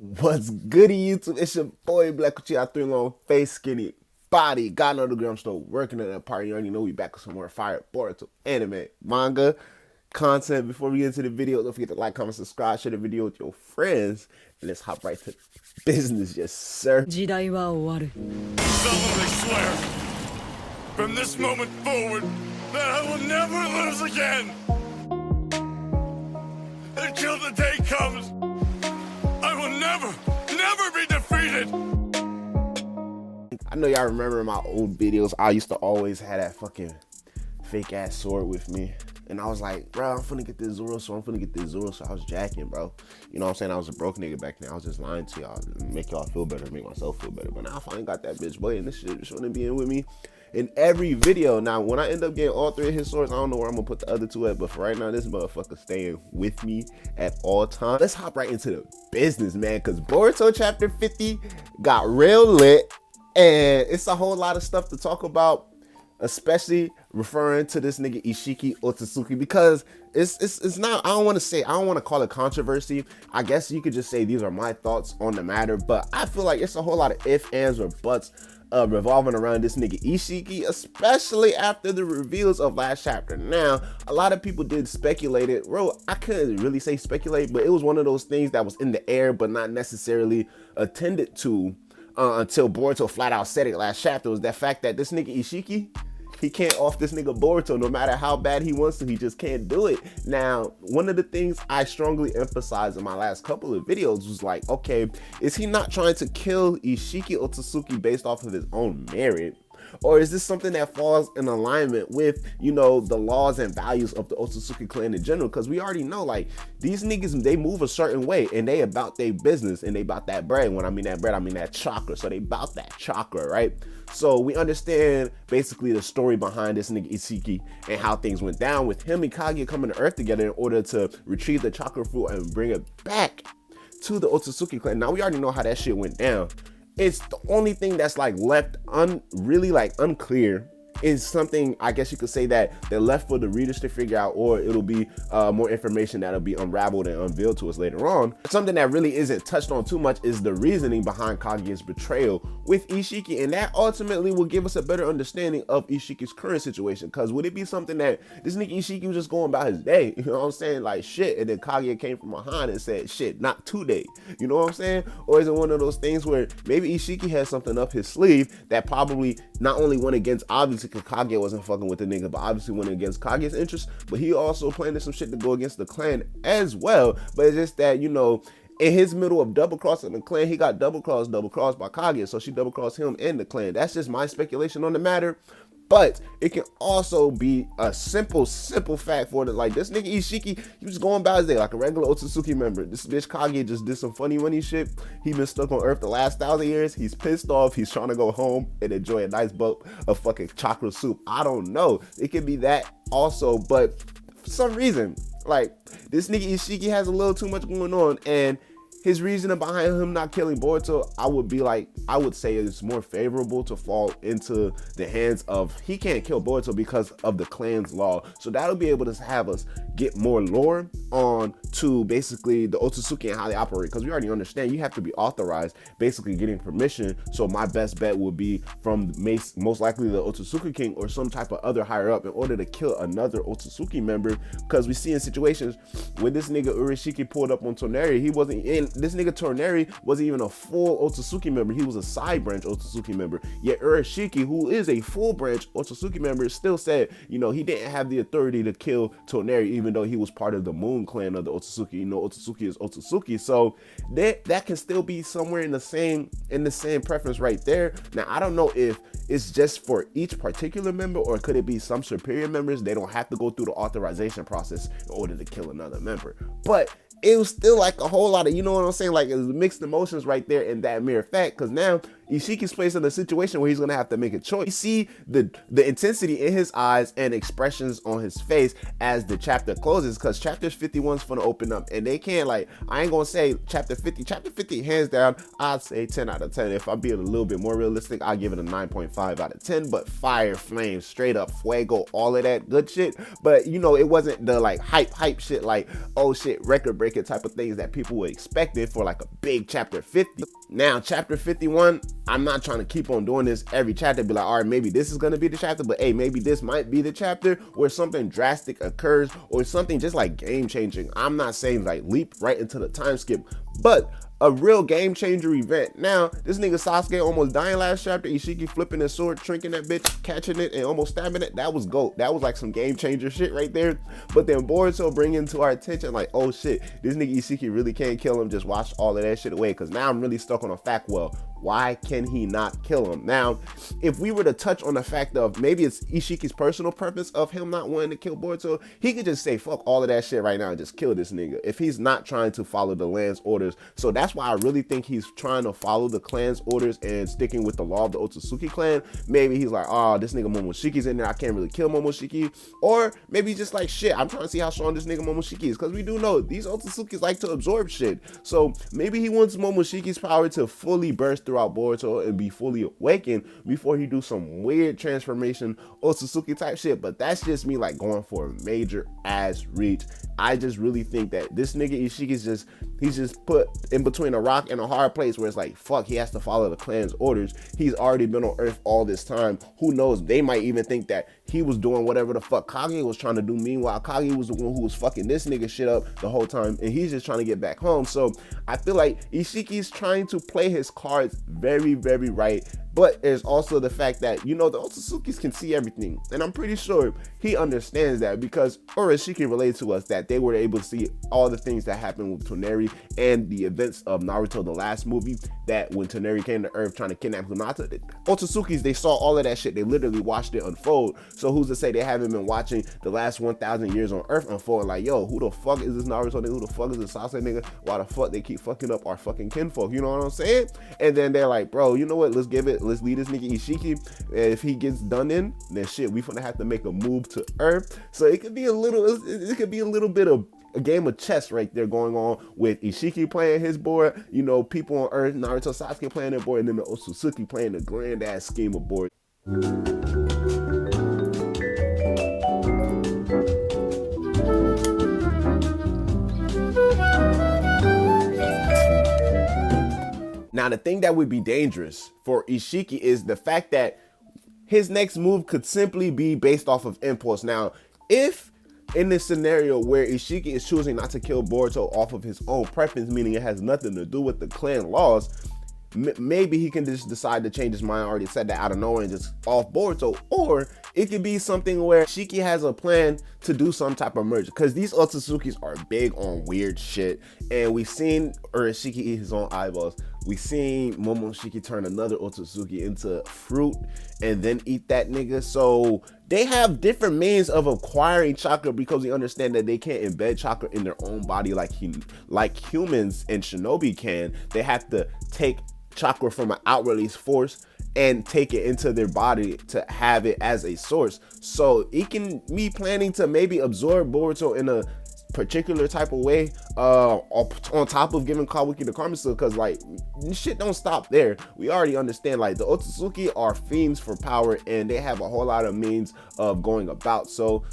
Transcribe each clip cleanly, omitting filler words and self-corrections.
What's goody YouTube? It's your boy Black with you. I 3 long face, skinny body. God know the girl, I'm still working at that party. You already know we back with some more fire Boruto anime, manga, content. Before we get into the video, don't forget to like, comment, subscribe, share the video with your friends, and let's hop right to business. Yes, sir. 時代は終わる solemnly swear, from this moment forward, that I will never lose again. Until the day comes, I will never be defeated. I know y'all remember in my old videos, I used to always have that fucking fake ass sword with me. And I was like, bro, I'm finna get this Zoro, so I was jacking, bro. You know what I'm saying? I was a broke nigga back then. I was just lying to y'all to make y'all feel better, make myself feel better. But now I finally got that bitch boy, and this shit is gonna be in with me in every video. Now, when I end up getting all 3 of his swords, I don't know where I'm gonna put the other 2 at, but for right now, this motherfucker staying with me at all times. Let's hop right into the business, man, because Boruto chapter 50 got real lit, and it's a whole lot of stuff to talk about, especially referring to this nigga Isshiki Otsutsuki, because it's not, I don't want to call it controversy. I guess you could just say these are my thoughts on the matter, but I feel like it's a whole lot of ifs, ands, or buts revolving around this nigga Isshiki, especially after the reveals of last chapter. Now, a lot of people did speculate it. Bro, I couldn't really say speculate, but it was one of those things that was in the air, but not necessarily attended to until Boruto flat out said it last chapter, was that fact that this nigga Isshiki, he can't off this nigga Boruto no matter how bad he wants to. He just can't do it. Now, one of the things I strongly emphasized in my last couple of videos was like, okay, is he not trying to kill Isshiki Otsutsuki based off of his own merit? Or is this something that falls in alignment with, you know, the laws and values of the Otsutsuki clan in general? Because we already know, like, these niggas, they move a certain way, and they about their business, and they about that bread. When I mean that bread, I mean that chakra. So they about that chakra, right? So we understand basically the story behind this nigga Isshiki and how things went down with him and Kaguya coming to Earth together in order to retrieve the chakra fruit and bring it back to the Otsutsuki clan. Now we already know how that shit went down. It's the only thing that's like left really unclear is something, I guess you could say, that they're left for the readers to figure out, or it'll be more information that'll be unraveled and unveiled to us later on. Something that really isn't touched on too much is the reasoning behind Kaguya's betrayal with Isshiki, and that ultimately will give us a better understanding of Ishiki's current situation. Because would it be something that this nigga Isshiki was just going about his day, you know what I'm saying, like shit, and then Kaguya came from behind and said shit, not today, you know what I'm saying? Or is it one of those things where maybe Isshiki has something up his sleeve that probably not only went against, obviously, because Kaguya wasn't fucking with the nigga, but obviously went against Kaguya's interests, but he also planted some shit to go against the clan as well. But it's just that, you know, in his middle of double crossing the clan, he got double crossed by Kaguya, so she double crossed him and the clan. That's just my speculation on the matter. But it can also be a simple fact for it. Like, this nigga Isshiki, he was going about his day like a regular Otsutsuki member. This bitch Kaguya just did some funny money shit. He been stuck on Earth the last 1,000 years. He's pissed off. He's trying to go home and enjoy a nice bowl of fucking chakra soup. I don't know. It could be that also, but for some reason, like, this nigga Isshiki has a little too much going on, and his reasoning behind him not killing Boruto, I would say it's more favorable to fall into the hands of, he can't kill Boruto because of the clan's law. So that'll be able to have us get more lore on to basically the Otsutsuki and how they operate. Because we already understand you have to be authorized, basically getting permission. So my best bet would be from most likely the Otsutsuki king or some type of other higher up in order to kill another Otsutsuki member. Because we see in situations when this nigga Urashiki pulled up on Toneri, he wasn't in. This nigga Toneri wasn't even a full Otsutsuki member. He was a side branch Otsutsuki member. Yet Urashiki, who is a full branch Otsutsuki member, still said, you know, he didn't have the authority to kill Toneri, even though he was part of the Moon clan of the Otsutsuki. You know, Otsutsuki is Otsutsuki. So that can still be somewhere in the same preference right there. Now, I don't know if it's just for each particular member, or could it be some superior members, they don't have to go through the authorization process in order to kill another member. But it was still like a whole lot of, you know what I'm saying, like, it was mixed emotions right there in that mere fact. Because now Ishiki's placed in a situation where he's gonna have to make a choice. You see the intensity in his eyes and expressions on his face as the chapter closes, because chapters 51's gonna open up, and they can't, like, I ain't gonna say chapter 50 hands down, I'd say 10 out of 10. If I'm being a little bit more realistic, I'll give it a 9.5 out of 10. But fire, flame, straight up fuego, all of that good shit. But you know, it wasn't the like hype shit, like, oh shit, record breaker type of things that people were expecting for like a big chapter 50. Now chapter 51, I'm not trying to keep on doing this every chapter, be like, all right, maybe this is gonna be the chapter, but hey, maybe this might be the chapter where something drastic occurs or something just like game changing. I'm not saying like leap right into the time skip, but a real game changer event. Now, this nigga Sasuke almost dying last chapter, Isshiki flipping his sword, shrinking that bitch, catching it, and almost stabbing it. That was GOAT. That was like some game changer shit right there. But then Boruto bringing to our attention, like, oh shit, this nigga Isshiki really can't kill him. Just wash all of that shit away. Because now I'm really stuck on a fact, well, why can he not kill him? Now, if we were to touch on the fact of maybe it's Ishiki's personal purpose of him not wanting to kill Boruto, he could just say fuck all of that shit right now and just kill this nigga if he's not trying to follow the land's orders. So that's why I really think he's trying to follow the clan's orders and sticking with the law of the Otsutsuki clan. Maybe he's like, oh, this nigga Momoshiki's in there, I can't really kill Momoshiki. Or maybe just like, shit, I'm trying to see how strong this nigga Momoshiki is, because we do know these Otsutsukis like to absorb shit. So maybe he wants Momoshiki's power to fully burst throughout Boruto and be fully awakened before he do some weird transformation Otsutsuki type shit. But that's just me like going for a major ass reach. I just really think that this nigga Ishiki's just, he's just put in between a rock and a hard place where it's like, fuck, he has to follow the clan's orders. He's already been on Earth all this time. Who knows, they might even think that he was doing whatever the fuck Kage was trying to do. Meanwhile, Kage was the one who was fucking this nigga shit up the whole time, and he's just trying to get back home. So I feel like Ishiki's trying to play his cards very, very right. But there's also the fact that, you know, the Otsutsukis can see everything. And I'm pretty sure he understands that, because Isshiki related to us that they were able to see all the things that happened with Toneri and the events of Naruto, the last movie, that when Toneri came to Earth trying to kidnap Hinata, the Otsutsuki's, they saw all of that shit. They literally watched it unfold. So who's to say they haven't been watching the last 1,000 years on Earth unfold? Like, yo, who the fuck is this Naruto nigga? Who the fuck is this Sasuke nigga? Why the fuck they keep fucking up our fucking kinfolk? You know what I'm saying? And then they're like, bro, you know what? Let's lead this nigga Isshiki. And if he gets done in, then shit, we gonna have to make a move to Earth. So it could be a little bit of a game of chess right there going on with Isshiki playing his board, you know, people on Earth, Naruto, Sasuke playing their board, and then the Otsutsuki playing the grand ass scheme of board. Now, the thing that would be dangerous for Isshiki is the fact that his next move could simply be based off of impulse. Now, if in this scenario where Isshiki is choosing not to kill Boruto off of his own preference, meaning it has nothing to do with the clan laws, maybe he can just decide to change his mind. I already said that out of nowhere and just off Boruto. Or it could be something where Isshiki has a plan to do some type of merger, because these Otsutsukis are big on weird shit, and we've seen Isshiki eat his own eyeballs. We seen Momoshiki turn another Otsutsuki into fruit and then eat that nigga. So they have different means of acquiring chakra, because we understand that they can't embed chakra in their own body like humans and shinobi can. They have to take chakra from an out release force and take it into their body to have it as a source. So it can be planning to maybe absorb Boruto in a particular type of way, on top of giving Kawaki the Karma Seal, because like shit don't stop there. We already understand like the Otsutsuki are fiends for power, and they have a whole lot of means of going about. So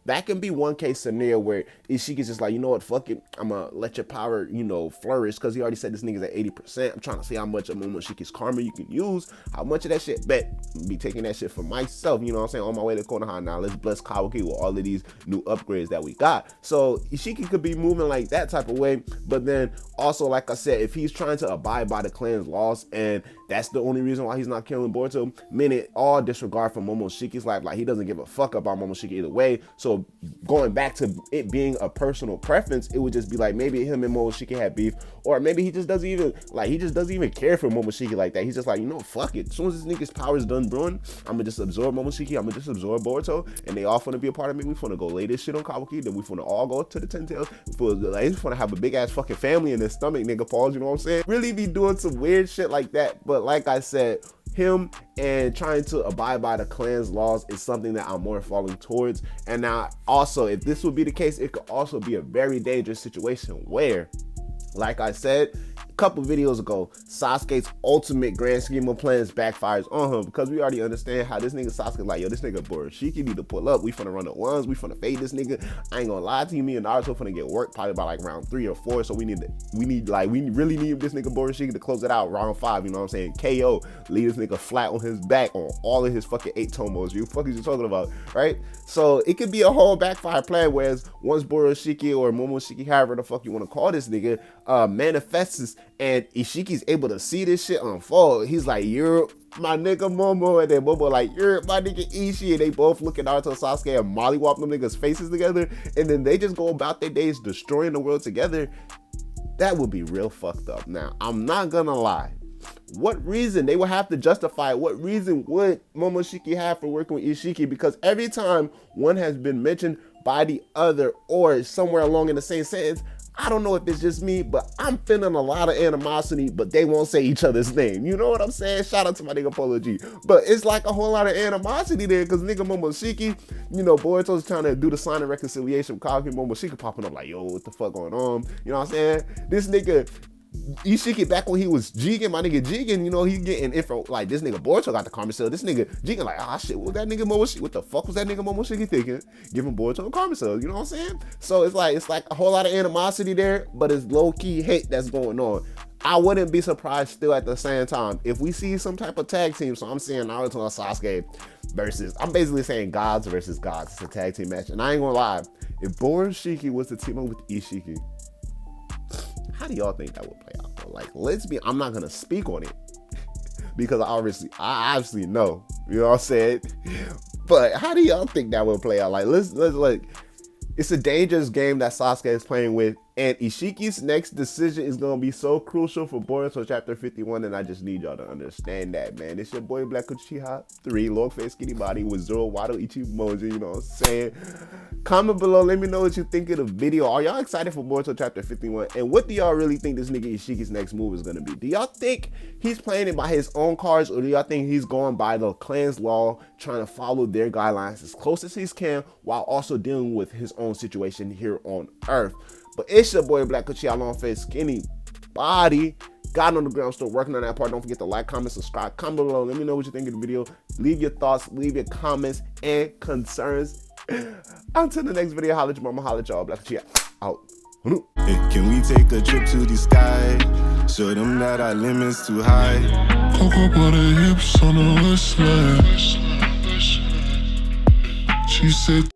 that can be one case scenario where Ishiki's just like, you know what, fuck it, I'm gonna let your power, you know, flourish, because he already said this nigga's at 80%. I'm trying to see how much of Momoshiki's karma you can use, how much of that shit, bet be taking that shit for myself, you know what I'm saying, on my way to Konoha. Now let's bless Kawaki with all of these new upgrades that we got. So Isshiki could be moving like that type of way. But then also, like I said, if he's trying to abide by the clan's laws, and that's the only reason why he's not killing Boruto, meaning all disregard for Momoshiki's life, like he doesn't give a fuck about Momoshiki either way. So going back to it being a personal preference, it would just be like maybe him and Momoshiki had beef, or maybe he just doesn't even care for Momoshiki like that. He's just like, you know, fuck it, as soon as this nigga's power is done brewing, I'm gonna just absorb Momoshiki, I'm gonna just absorb Boruto, and they all finna be a part of me. We finna go lay this shit on Kawaki, then we finna all go to the 10 tails for Like, he just want to have a big ass fucking family in his stomach, nigga. Pause, you know what I'm saying? Really be doing some weird shit like that. But like I said, him and trying to abide by the clan's laws is something that I'm more falling towards. And now also, if this would be the case, it could also be a very dangerous situation where, like I said a couple videos ago, Sasuke's ultimate grand scheme of plans backfires on him, because we already understand how this nigga Sasuke like, yo, this nigga Isshiki need to pull up. We finna run the ones. We finna fade this nigga. I ain't gonna lie to you, me and Naruto finna get worked probably by like round 3 or 4. So we really need this nigga Isshiki to close it out round 5. You know what I'm saying? KO, leave this nigga flat on his back on all of his fucking 8 tomos. You fuck is you talking about, right? So it could be a whole backfire plan. Whereas once Isshiki or Momoshiki, however the fuck you want to call this nigga, manifests and Ishiki's able to see this shit unfold, he's like, you're my nigga Momo, and then Momo like, you're my nigga Ishii, and they both look at Naruto and Sasuke and mollywop them niggas' faces together, and then they just go about their days destroying the world together. That would be real fucked up. Now, I'm not gonna lie. What reason they would have to justify it? What reason would Momoshiki have for working with Isshiki? Because every time one has been mentioned by the other or somewhere along in the same sentence, I don't know if it's just me, but I'm feeling a lot of animosity, but they won't say each other's name. You know what I'm saying? Shout out to my nigga Polo G. But it's like a whole lot of animosity there, because nigga Momoshiki, you know, Boruto's trying to do the sign of reconciliation with Kage, Momoshiki popping up like, yo, what the fuck going on? You know what I'm saying? This nigga Isshiki, back when he was Jigen, my nigga Jigen, you know, he getting info like this nigga Boruto got the karma cell. This nigga Jigen like, ah shit, what that nigga Momoshiki? What the fuck was that nigga Momoshiki thinking? Giving Boruto a karma cell, you know what I'm saying? So it's like a whole lot of animosity there, but it's low key hate that's going on. I wouldn't be surprised still at the same time if we see some type of tag team. So I'm saying Naruto and Sasuke versus, I'm basically saying gods versus gods. It's a tag team match, and I ain't gonna lie, if Isshiki was to team up with Isshiki, how do y'all think that would play out, bro? Like, I'm not gonna speak on it because I obviously know, you know what I'm saying? But how do y'all think that would play out? Like, let's like, it's a dangerous game that Sasuke is playing with, and Ishiki's next decision is gonna be so crucial for Boruto Chapter 51, and I just need y'all to understand that, man. It's your boy Black Uchiha 3, long face skinny body with Zoro Wado Ichimonji, you know what I'm saying? Comment below, let me know what you think of the video. Are y'all excited for Boruto Chapter 51? And what do y'all really think this nigga Ishiki's next move is gonna be? Do y'all think he's playing it by his own cards, or do y'all think he's going by the clan's law, trying to follow their guidelines as close as he can, while also dealing with his own situation here on Earth? But it's your boy Black Uchiha, long face skinny body. God on the ground, still working on that part. Don't forget to like, comment, subscribe, comment below. Let me know what you think of the video. Leave your thoughts, leave your comments and concerns. Until the next video, holla at your mama, holla at y'all. Black Uchiha out. Hey, can we take a trip to the sky? Show them that our limits too high. Cocoa butter hips on the wristlet. She said